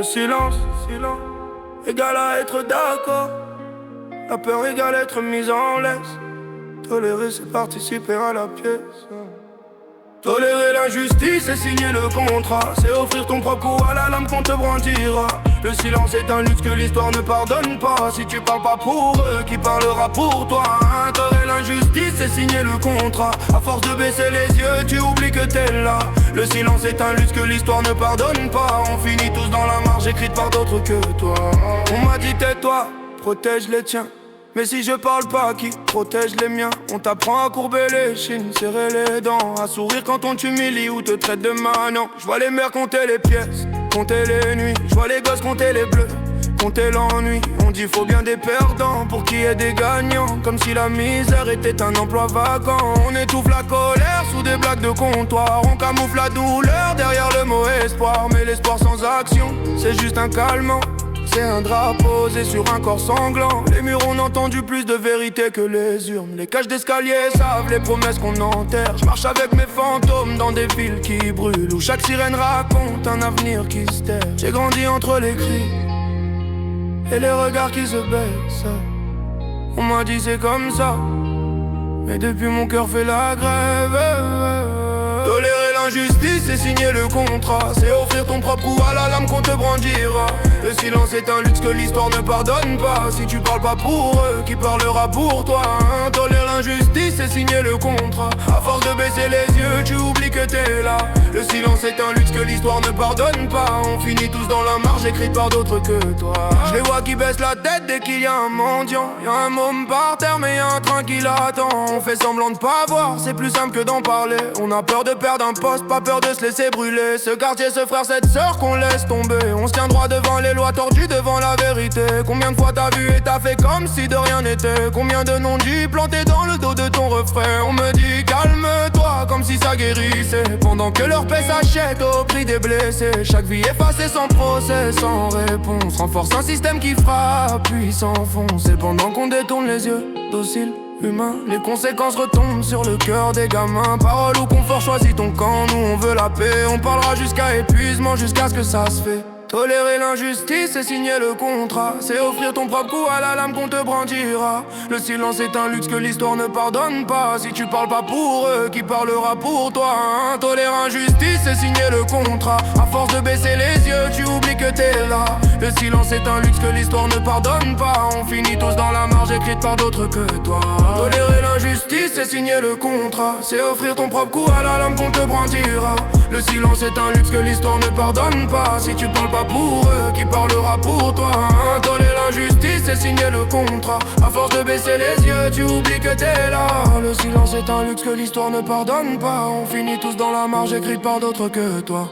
Le silence, égale à être d'accord. La peur égale être mise en laisse. Tolérer, c'est participer à la pièce. Tolérer l'injustice, c'est signer le contrat. C'est offrir ton propre coup à la lame qu'on te brandira. Le silence est un luxe que l'histoire ne pardonne pas. Si tu parles pas pour eux, qui parlera pour toi? Tolérer l'injustice, c'est signer le contrat. À force de baisser les yeux, tu oublies que t'es là. Le silence est un luxe que l'histoire ne pardonne pas. On finit tous dans la marge écrite par d'autres que toi. On m'a dit tais-toi, protège les tiens. Mais si je parle pas, qui protège les miens? On t'apprend à courber les chines, serrer les dents, à sourire quand on t'humilie ou te traite de manant. Je vois les mères compter les pièces, compter les nuits. Je vois les gosses compter les bleus, compter l'ennui. On dit faut bien des perdants pour qu'il y ait des gagnants. Comme si la misère était un emploi vacant. On étouffe la colère sous des blagues de comptoir. On camoufle la douleur derrière le mot espoir. Mais l'espoir sans action, c'est juste un calmant. C'est un drap posé sur un corps sanglant. Les murs ont entendu plus de vérité que les urnes. Les cages d'escalier savent les promesses qu'on enterre. Je marche avec mes fantômes dans des villes qui brûlent, où chaque sirène raconte un avenir qui se terre. J'ai grandi entre les cris et les regards qui se baissent. On m'a dit c'est comme ça, mais depuis mon cœur fait la grève. Tolérer l'injustice, c'est signer le contrat. C'est offrir ton propre coup à la lame qu'on te brandira. Le silence est un luxe que l'histoire ne pardonne pas. Si tu parles pas pour eux, qui parlera pour toi? Tolérer l'injustice, c'est signer le contrat. À force de baisser les yeux, tu oublies que t'es là. Le silence est un luxe que l'histoire ne pardonne pas. On finit tous dans la marge écrite par d'autres que toi. Je les vois qui baissent la tête dès qu'il y a un mendiant. Y'a un môme par terre mais y'a un train qui l'attend. On fait semblant de pas voir, c'est plus simple que d'en parler. On a peur de perdre un poste, pas peur de se laisser brûler. Ce quartier, ce frère, cette sœur qu'on laisse tomber. On se tient droit devant les lois, tordues devant la vérité. Combien de fois t'as vu et t'as fait comme si de rien n'était? Combien de non-dits plantés dans le dos de ton refrain? On me dit calme-toi comme si ça guérissait, pendant que leur paix s'achète au prix des blessés. Chaque vie effacée sans procès, sans réponse, renforce un système qui frappe puis s'enfonce. Et pendant qu'on détourne les yeux, dociles, humain, les conséquences retombent sur le cœur des gamins. Parole ou confort, choisis ton camp. Nous on veut la paix, on parlera jusqu'à épuisement, jusqu'à ce que ça se fait. Tolérer l'injustice, c'est signer le contrat. C'est offrir ton propre coup à la lame qu'on te brandira. Le silence est un luxe que l'histoire ne pardonne pas. Si tu parles pas pour eux, qui parlera pour toi? Tolérer l'injustice, c'est signer le contrat. À force de baisser les yeux, tu oublies que t'es là. Le silence est un luxe que l'histoire ne pardonne pas. On finit tous dans la marge écrite par d'autres que toi. Tolérer l'injustice, c'est signer le contrat. C'est offrir ton propre coup à la lame qu'on te brandira. Le silence est un luxe que l'histoire ne pardonne pas. Si tu parles pas pour eux, qui parlera pour toi? Tolérer l'injustice, c'est signer le contrat. À force de baisser les yeux, tu oublies que t'es là. Le silence est un luxe que l'histoire ne pardonne pas. On finit tous dans la marge écrite par d'autres que toi.